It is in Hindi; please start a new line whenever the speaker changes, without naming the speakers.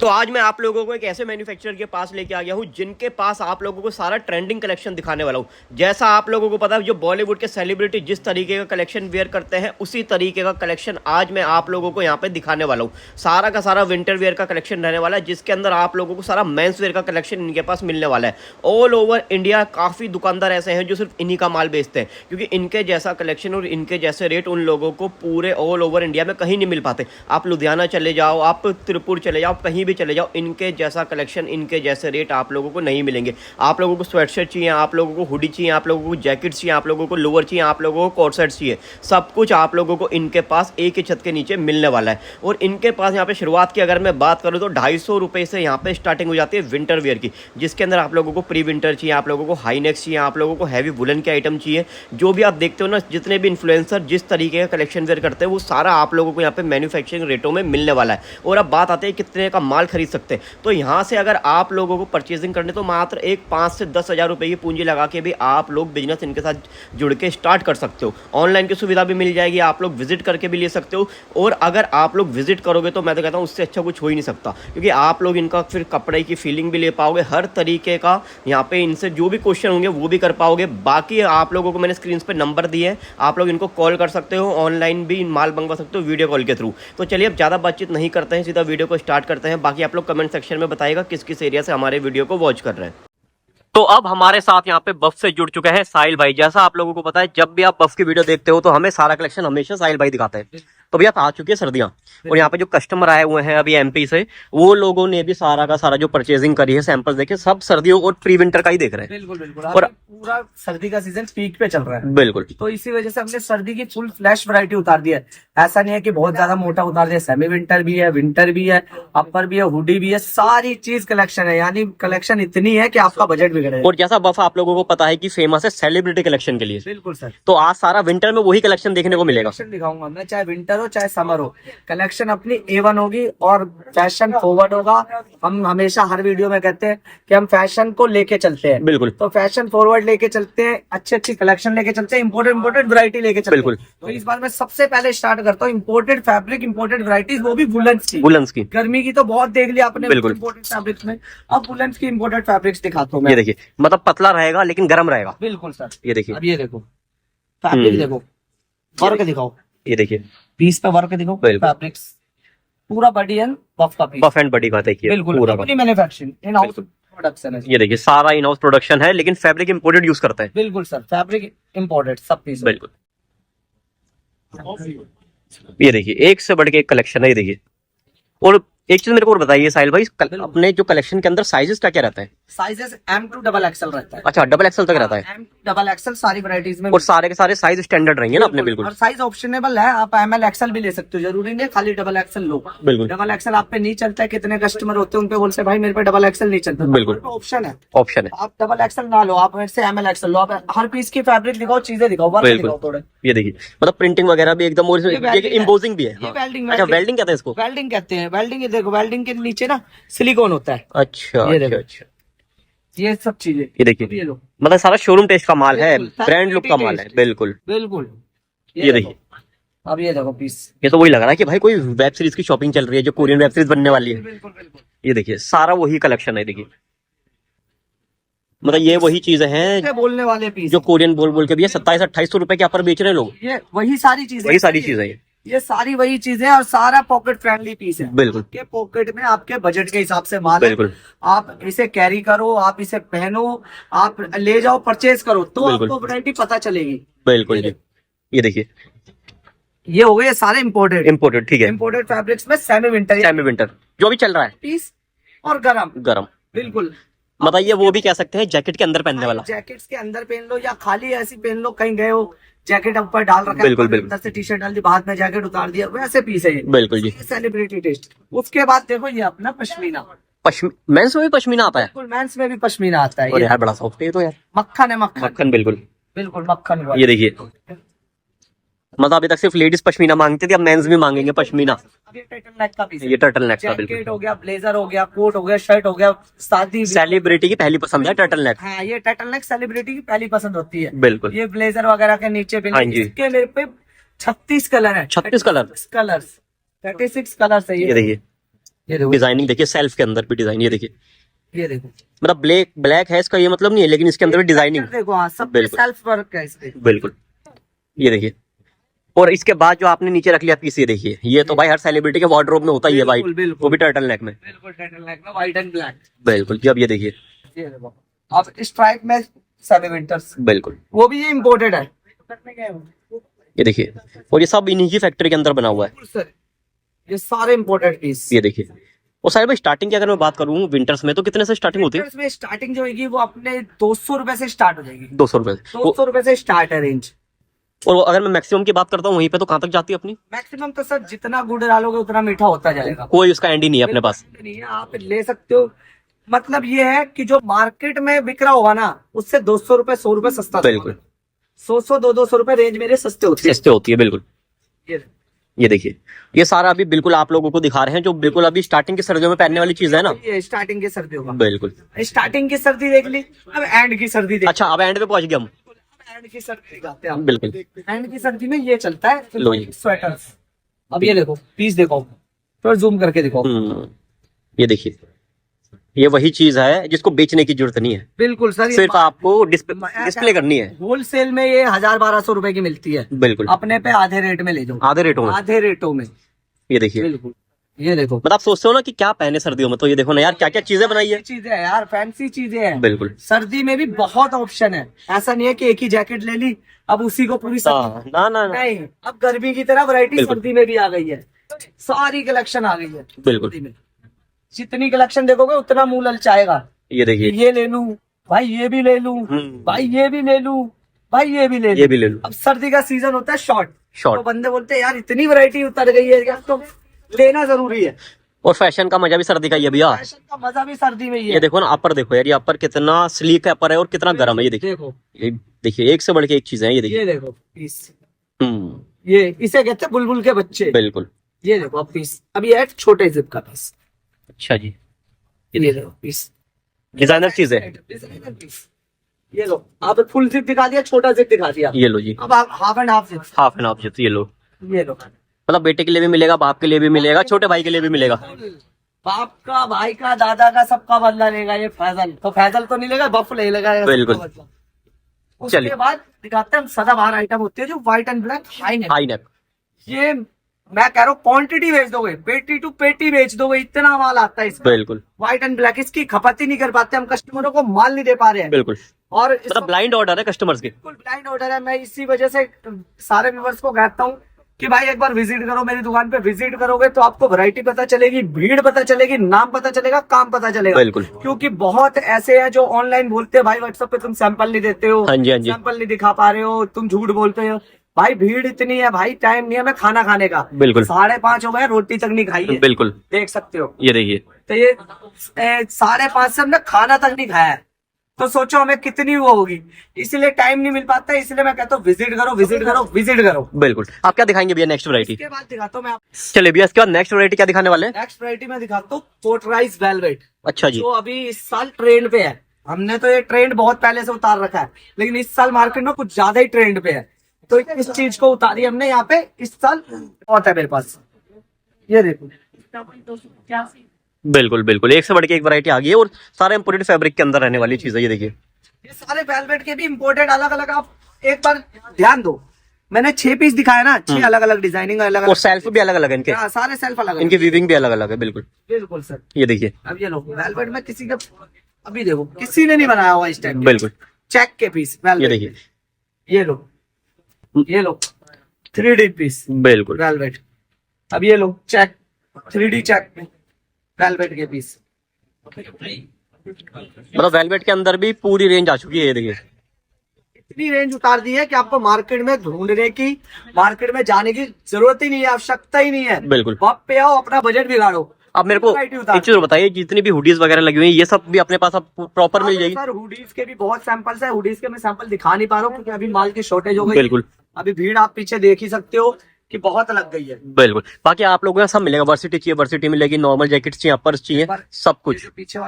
तो आज मैं आप लोगों को एक ऐसे मैन्युफैक्चरर के पास लेके आ गया हूं जिनके पास आप लोगों को सारा ट्रेंडिंग कलेक्शन दिखाने वाला हूं। जैसा आप लोगों को पता है जो बॉलीवुड के सेलिब्रिटी जिस तरीके का कलेक्शन वेयर करते हैं उसी तरीके का कलेक्शन आज मैं आप लोगों को यहां पे दिखाने वाला हूं। सारा का सारा विंटर वेयर का कलेक्शन रहने वाला है जिसके अंदर आप लोगों को सारा मेंस वेयर का कलेक्शन इनके पास मिलने वाला है। ऑल ओवर इंडिया काफ़ी दुकानदार ऐसे हैं जो सिर्फ इन्हीं का माल बेचते हैं, क्योंकि इनके जैसा कलेक्शन और इनके जैसे रेट उन लोगों को पूरे ऑल ओवर इंडिया में कहीं नहीं मिल पाते। आप लुधियाना चले जाओ, आप त्रिपुर चले जाओ, आप कहीं भी चले जाओ, इनके जैसा कलेक्शन इनके जैसे रेट आप लोगों को नहीं मिलेंगे। आप लोगों को स्वेटशर्ट चाहिए, आप लोगों को हुडी चाहिए, आप लोगों को जैकेट चाहिए, आप लोगों को लोअर चाहिए, आप लोगों को कोट सेट चाहिए, सब कुछ आप लोगों को इनके पास एक ही छत के नीचे मिलने वाला है। और इनके पास यहाँ पे शुरुआत की अगर मैं बात करूँ तो 250 रुपये से यहाँ पे स्टार्टिंग हो जाती है विंटर वेयर की, जिसके अंदर आप लोगों को प्री विंटर चाहिए, आप लोगों को हाई नेक चाहिए, आप लोगों को हैवी वुलन के आइटम चाहिए। जो भी आप देखते हो ना, जितने भी इन्फ्लुएंसर जिस तरीके का कलेक्शन वेयर करते हैं वो सारा आप लोगों को यहाँ पे मैन्युफैक्चरिंग रेटों में मिलने वाला है। और अब बात आती है कितने का माल खरीद सकते हैं, तो यहाँ से अगर आप लोगों को परचेजिंग करने तो मात्र एक 5 से 10 हज़ार रुपये की पूंजी लगा के भी आप लोग बिजनेस इनके साथ जुड़ के स्टार्ट कर सकते हो। ऑनलाइन की सुविधा भी मिल जाएगी, आप लोग विजिट करके भी ले सकते हो। और अगर आप लोग विजिट करोगे तो मैं तो कहता हूँ उससे अच्छा कुछ हो ही नहीं सकता, क्योंकि आप लोग इनका फिर कपड़े की फीलिंग भी ले पाओगे, हर तरीके का यहाँ पे इनसे जो भी क्वेश्चन होंगे वो भी कर पाओगे। बाकी आप लोगों को मैंने स्क्रीन पे नंबर दिए हैं, आप लोग इनको कॉल कर सकते हो, ऑनलाइन भी माल मंगवा सकते हो वीडियो कॉल के थ्रू। तो चलिए अब ज़्यादा बातचीत नहीं करते हैं, सीधा वीडियो को स्टार्ट करते हैं। बाकी आप लोग कमेंट सेक्शन में बताइएगा किस किस एरिया से हमारे वीडियो को वॉच कर रहे हैं। तो अब हमारे साथ यहाँ पे बफ से जुड़ चुके हैं साहिल भाई। जैसा आप लोगों को पता है जब भी आप बफ की वीडियो देखते हो तो हमें सारा कलेक्शन हमेशा साहिल भाई दिखाते हैं। तो भैया आ चुकी है सर्दियां और यहाँ पे जो कस्टमर आए हुए हैं अभी एमपी से, वो लोगों ने भी सारा का सारा जो परचेजिंग करी है, सैंपल्स देखे, सब सर्दियों और प्री विंटर का ही देख रहे हैं।
बिल्कुल बिल्कुल।
और
पूरा सर्दी का सीजन पीक पे चल रहा है।
बिल्कुल,
तो इसी वजह से हमने सर्दी की फुल फ्लैश वैरायटी उतार दी है। ऐसा नहीं है कि बहुत ज्यादा मोटा उतार दिया, सेमी विंटर भी है, विंटर भी है, अपर भी है, हुडी भी है, सारी चीज कलेक्शन है। यानी कलेक्शन इतनी है कि आपका बजट बिगड़े।
और जैसा बफ आप लोगों को पता है कि फेमस है सेलिब्रिटी कलेक्शन के लिए।
बिल्कुल सर।
तो आज सारा विंटर में वही कलेक्शन देखने को मिलेगा।
कलेक्शन दिखाऊंगा मैं, चाहे विंटर हो चाहे समर हो, कलेक्शन अपनी A1 होगी और फैशन फॉरवर्ड होगा। हम हमेशा हर वीडियो में कहते हैं कि हम फैशन को लेके चलते हैं।
बिल्कुल,
तो फैशन फॉरवर्ड लेके चलते हैं, अच्छी अच्छी कलेक्शन लेके चलते हैं, इंपोर्टेड वैरायटी लेके चलते हैं।
बिल्कुल।
तो इस बार मैं सबसे पहले स्टार्ट करता हूँ इंपोर्टेड फैब्रिक, इंपोर्टेड वैरायटीज, वो भी वुलन्स की।
वुलन्स की
गर्मी की तो बहुत देख लिया आपने
बिल्कुल
इंपोर्टेड फैब्रिक्स में, अब वुलन्स की इंपोर्टेड फैब्रिक्स दिखाता हूँ मैं।
ये देखिए, मतलब पतला रहेगा लेकिन गर्म रहेगा।
बिल्कुल सर।
ये देखिए,
अब ये देखो फैब्रिक, देखो वर्क दिखाओ,
ये देखिए
पीस पे वर्क दिखाओ, फैब्रिक्स पूरा बॉडी एंड बफ का पीस,
बफ एंड बॉडी का देखिए
बिल्कुल
पूरा
अपनी मैन्युफैक्चरिंग इन हाउस प्रोडक्शन है।
ये देखिए सारा इन हाउस प्रोडक्शन है, लेकिन फैब्रिक इंपोर्टेड यूज करता है।
बिल्कुल सर, फैब्रिक इंपोर्टेड सब पीस।
बिल्कुल, ये देखिए एक से बढ़ के एक कलेक्शन है। ये देखिए, और एक चीज मेरे को और बताइए साहिल भाई, अपने जो कलेक्शन के अंदर साइजेस क्या क्या रहता है?
साइजेस M to XXL रहता है।
अच्छा, डबल एक्सएल तक रहता है।
M to XXL सारी वैरायटीज में,
और सारे के सारे साइज स्टैंडर्ड रहेंगे ना अपने। बिल्कुल,
और साइज ऑप्शनएबल है, आप ML XL भी ले सकते हो, जरूरी नहीं खाली डबल एक्सएल लो।
बिल्कुल,
डबल एक्सएल आप पे नहीं चलता है, कितने कस्टमर होते हैं उनपे बोलते हैं भाई मेरे पे डबल एक्सएल नहीं चलता।
बिल्कुल
ऑप्शन है,
ऑप्शन है।
आप डबल एक्सएल ना लो, आप मेरे से ML XL लो। आप हर पीस की फैब्रिक दिखाओ, चीजें दिखाओ, वर्क दिखाओ थोड़े।
ये देखिए, मतलब प्रिंटिंग वगैरह भी एकदम, और इम्पोजिंग भी है।
ये वेल्डिंग,
अच्छा, वेल्डिंग कहते हैं इसको?
वेल्डिंग कहते हैं। वेल्डिंग ये देखो, वेल्डिंग के नीचे ना सिलिकॉन होता है।
अच्छा
ये
अच्छा अच्छा,
ये सब चीजें
ये देखिए,
ये लो,
मतलब सारा शोरूम टेस्ट का माल है,
बिल्कुल,
ब्रांड लुक का माल है। बिल्कुल
बिल्कुल।
ये देखिए,
अब ये देखो पीस,
ये तो वही लग रहा है कि भाई कोई वेब सीरीज की शॉपिंग चल रही है, जो कोरियन वेब सीरीज बनने वाली है।
बिल्कुल बिल्कुल।
ये देखिए सारा वही कलेक्शन है। देखिए, मतलब ये वही चीजें हैं
बोलने वाले पीस
जो कोरियन बोल बोल के भी 2700-2800 रुपए के ऊपर बेच रहे हैं लोग।
ये वही सारी चीजें,
वही सारी चीजें हैं।
ये सारी वही चीजें और सारा पॉकेट फ्रेंडली पीस है।
बिल्कुल,
के पॉकेट में आपके बजट के हिसाब से माल है।
बिल्कुल,
आप इसे कैरी करो, आप इसे पहनो, आप ले जाओ, परचेज करो, तो आपको वैरायटी पता चलेगी।
बिल्कुल जी। ये देखिए,
ये हो गए सारे
इम्पोर्टेड। ठीक है,
इम्पोर्टेड फैब्रिक्स में सेमी विंटर
जो भी चल रहा है
पीस और गरम। बिल्कुल,
मतलब ये वो भी कह सकते हैं जैकेट के अंदर पहनने वाला।
जैकेट्स के अंदर पहन लो या खाली ऐसी पहन लो, कहीं गए हो जैकेट ऊपर डाल रखा है,
बिल्कुल,
अंदर से टी शर्ट डाल दी, बाद में जैकेट उतार दिया, वैसे पीस है ये।
बिल्कुल जी,
सेलिब्रिटी टेस्ट। उसके बाद देखो ये अपना पश्मीना,
मेंस में भी पश्मीना आता है।
बिल्कुल, मेंस में भी पश्मीना आता है।
और यार बड़ा सॉफ्ट है तो यार,
मक्खन है, मक्खन
बिल्कुल
बिल्कुल मक्खन।
ये देखिए, मतलब अभी तक सिर्फ लेडीज पश्मीना मांगती थी, अब मेंस भी मांगेंगे पश्मीना।
अब ये टर्टल नेक का पीस है।
ये टर्टल नेक का,
जैकेट
बिल्कुल
हो गया, ब्लेजर हो गया, कोट हो गया, शर्ट हो गया, शादी।
सेलिब्रिटी की पहली पसंद है टर्टल नेक।
हाँ, ये टर्टल नेक सेलिब्रिटी की पहली पसंद होती है।
बिल्कुल,
ये ब्लेजर वगैरह के नीचे भी।
हाँ जी।
इसके मेरे पे 36 कलर है।
36 कलर,
36 कलर्स है।
ये देखिए,
ये देखो,
डिजाइनिंग देखिए, सेल्फ के अंदर भी डिजाइन, ये देखिए,
ये देखो,
मतलब ब्लैक ब्लैक है इसका ये मतलब नहीं है, लेकिन इसके अंदर भी डिजाइनिंग।
देखो, हाँ, सब पे
बिल्कुल।
सेल्फ वर्क है इसके।
बिल्कुल, ये देखिए। और इसके बाद जो आपने नीचे रख लिया पीस, ये देखिए, ये तो भाई हर सेलिब्रिटी के वार्डरोब में होता ही है
बिल्कुल,
वाइट,
बिल्कुल।
वो भी टर्टल नेक में।
बिल्कुल टर्टल नेक में व्हाइट एंड ब्लैक।
बिल्कुल जी, अब ये देखिए,
ये देखो, अब स्ट्राइप में सेमी विंटर्स,
बिल्कुल,
वो भी ये इम्पोर्टेड है।
ये देखिए, और ये सब इन्हीं की फैक्ट्री के अंदर बना हुआ है,
सर ये सारे इम्पोर्टेड पीस।
ये देखिए। और साहिब भाई स्टार्टिंग की अगर मैं बात करूँ विंटर्स में, तो कितने से स्टार्टिंग होती है?
विंटर्स में स्टार्टिंग जो होगी वो अपने 200 रुपए से स्टार्ट हो जाएगी।
200 रुपए।
200 रुपए से स्टार्ट है रेंज।
और अगर मैं मैक्सिमम की बात करता हूँ वहीं पे, तो कहाँ तक जाती है अपनी?
मैक्सिमम तो सर जितना गुड़ डालोगे उतना मीठा होता जाएगा,
कोई उसका एंड ही नहीं है अपने पास।
नहीं है, आप ले सकते हो। मतलब ये है कि जो मार्केट में बिक रहा होगा ना, उससे 200 रुपए 100 रुपए सस्ता।
बिल्कुल,
100 200 रुपए रेंज मेरे सस्ते होते हैं।
सस्ते होती है, बिल्कुल।
ये
ये देखिए, ये सारा अभी बिल्कुल आप लोगों को दिखा रहे हैं जो बिल्कुल अभी स्टार्टिंग की सर्दियों में पहनने वाली चीज है ना।
ये स्टार्टिंग की सर्दियों का,
बिल्कुल।
स्टार्टिंग की सर्दी देख ली, अब एंड की सर्दी देख।
अच्छा, अब एंड पे पहुंच गए हम।
एंड की सर्दी दिखाते हैं हम।
बिल्कुल,
एंड की सर्दी में ये चलता है
लो जी।
स्वेटर्स। अब ये देखो पीस, देखो थोड़ा जूम करके देखो।
ये देखिए, ये वही चीज है जिसको बेचने की जरूरत नहीं है,
बिल्कुल सर, ये
सिर्फ आपको डिस्प्ले करनी है।
होलसेल में ये 1000-1200 रुपए की मिलती है।
बिल्कुल,
अपने पे आधे रेट में ले जाओ,
आधे रेटों में।
आधे रेटों में।
ये देखिए,
बिल्कुल, ये देखो,
मतलब आप सोचते हो ना कि क्या पहने सर्दियों में, तो ये देखो ना यार, क्या क्या चीजें बनाई है।
चीजें है यार, फैंसी चीजें हैं।
बिल्कुल।
सर्दी में भी बहुत ऑप्शन है, ऐसा नहीं है कि एक ही जैकेट ले ली अब उसी को पूरी सर्दी।
ना ना ना,
नहीं, अब गर्मी की तरह वैरायटी
बिल्कुल।
सर्दी में भी आ गई है, सारी कलेक्शन आ गई है
बिल्कुल।
सर्दी में। जितनी कलेक्शन देखोगे उतना मुंह ललचाएगा।
ये देखिए,
ये ले लूं भाई, ये भी ले लूं भाई, ये भी ले लूं भाई, ये भी ले लूं।
ये भी ले लो।
अब सर्दी का सीजन होता है शॉर्ट,
शॉर्ट।
तो बंदे बोलते हैं यार इतनी वैरायटी उतर गई है यार, तो लेना जरूरी है।
और फैशन का मजा भी सर्दी का ही है भैया।
फैशन का मजा भी सर्दी में ही
ये
है।
देखो ना, अपर देखो यार, ये अपर कितना स्लीक अपर है और कितना गर्म है, ये देखिए।
देखो,
ये देखिए, एक से बढ़ के एक चीज है, ये देखिए।
ये देखो पीस,
हम्म,
ये इसे कहते हैं बुलबुल के बच्चे।
बिल्कुल।
ये देखो अब पीस, अब ये है छोटे जिप का पीस।
अच्छा जी,
ये देखो पीस,
डिजाइनर चीज है।
Designer piece. ये लो, आप फुल जिप दिखा दिया, छोटा जिप दिखा दिया,
ये लो जी,
अब आप half and half zip.
Half and half zips, ये लो।
ये लो,
मतलब बेटे के लिए भी मिलेगा, बाप के लिए भी मिलेगा, छोटे भाई के लिए भी मिलेगा।
बाप का, भाई का, दादा का, सबका बदला लेगा ये फैजल। तो फैजल तो नहीं लेगा, बफ ले लेगा ये
बिल्कुल।
सबका बदला। उसके
चलिए।
बाद दिखाते हैं हम सदाबहार आइटम होती है जो white and black high neck.
High neck,
ये मैं कह रहा हूँ क्वांटिटी बेच दोगे, पेटी टू पेटी बेच दोगे, इतना माल आता है इसका।
बिल्कुल
व्हाइट एंड ब्लैक, इसकी खपत ही नहीं कर पाते हम, कस्टमरों को माल नहीं दे पा रहे हैं।
बिल्कुल।
और
मतलब ब्लाइंड ऑर्डर है कस्टमर्स के।
बिल्कुल ब्लाइंड ऑर्डर है। मैं इसी वजह से सारे व्यूअर्स को कहता हूँ कि भाई एक बार विजिट करो मेरी दुकान पे। विजिट करोगे तो आपको वैरायटी पता चलेगी, भीड़ पता चलेगी, नाम पता चलेगा, काम पता चलेगा।
बिल्कुल।
क्योंकि बहुत ऐसे हैं जो ऑनलाइन बोलते हैं भाई व्हाट्सएप पे तुम सैंपल नहीं देते हो,
हाँ जी, हाँ जी।
सैंपल नहीं दिखा पा रहे हो, तुम झूठ बोलते हो। भाई भीड़ इतनी है भाई, टाइम नहीं है मैं खाना खाने का।
बिल्कुल।
5:30 हो गए, रोटी तक नहीं खाई है।
बिल्कुल,
देख सकते हो,
ये देखिए।
तो ये 5:30 से हमने खाना तक नहीं खाया है, तो सोचो हमें कितनी वो होगी। इसलिए टाइम नहीं मिल पाता, इसलिए मैं कहता हूँ विजिट करो, विजिट करो, विजिट करो।
बिल्कुल। आप क्या दिखाएंगे भैया नेक्स्ट वैरायटी?
इसके बाद दिखाता हूँ मैं।
चलिए भैया, इसके बाद नेक्स्ट वैरायटी क्या दिखाने वाले हैं?
नेक्स्ट वैरायटी में दिखाता हूँ पोर्टराइज वेलवेट,
अच्छा जी,
जो अभी इस साल ट्रेंड पे है। हमने तो ये ट्रेंड बहुत पहले से उतार रखा है, लेकिन इस साल मार्केट में कुछ ज्यादा ही ट्रेंड पे है, तो इस चीज को उतारी हमने यहाँ पे। इस साल बहुत है मेरे पास, ये देखो।
बिल्कुल बिल्कुल, एक से बढ़ के एक वैरायटी आ गई है और सारे इंपोर्टेड फैब्रिक के अंदर रहने वाली चीज है, ये देखिए।
ये सारे वेलवेट के भी इम्पोर्टेड अलग अलग, आप एक बार ध्यान दो, मैंने 6 पीस दिखाया ना, 6 अलग अलग डिजाइनिंग, अलग
और सेल्फ भी अलग अलग है इनके,
अलग, सारे सेल्फ अलग
इनकी
अलग।
वीविंग भी अलग अलग है। बिल्कुल,
बिल्कुल सर।
ये देखिए।
अब ये लो वेलवेट में किसी का, अभी देखो किसी ने नहीं बनाया हुआ इस टाइम।
बिल्कुल,
चेक के पीस
ये
वेलवेट,
देखिए।
ये लो, ये लो 3D पीस
बिल्कुल,
वेलवेट। अब ये लो चेक, 3D चेक में वेलवेट के पीस।
मतलब वेलवेट के अंदर भी पूरी रेंज आ चुकी है, ये देखिए।
इतनी रेंज उतार दी है कि आपको मार्केट में ढूंढने की, मार्केट में जाने की जरूरत ही नहीं है, आवश्यकता ही नहीं है।
बिल्कुल।
वहाँ पे आओ, अपना बजट बिगाड़ो।
अब मेरे को
वैरायटी उतार
एक चीज बताइए, जितनी भी हुडीज वगैरह लगी हुई है, ये सब भी अपने पास अब प्रॉपर मिल जाएगी?
सर हुडीज के भी बहुत सैंपल्स है, हुडीज के मैं सैंपल दिखा नहीं पा रहा हूँ क्योंकि अभी माल की शॉर्टेज हो गई।
बिल्कुल।
अभी भीड़ आप पीछे देख ही सकते हो कि बहुत लग गई है।
बिल्कुल। बाकी आप लोगों को सब मिलेगा, वर्सिटी चाहिए वर्सिटी मिलेगी, नॉर्मल जैकेट चाहिए, अपर्स चाहिए, सब कुछ।
पीछे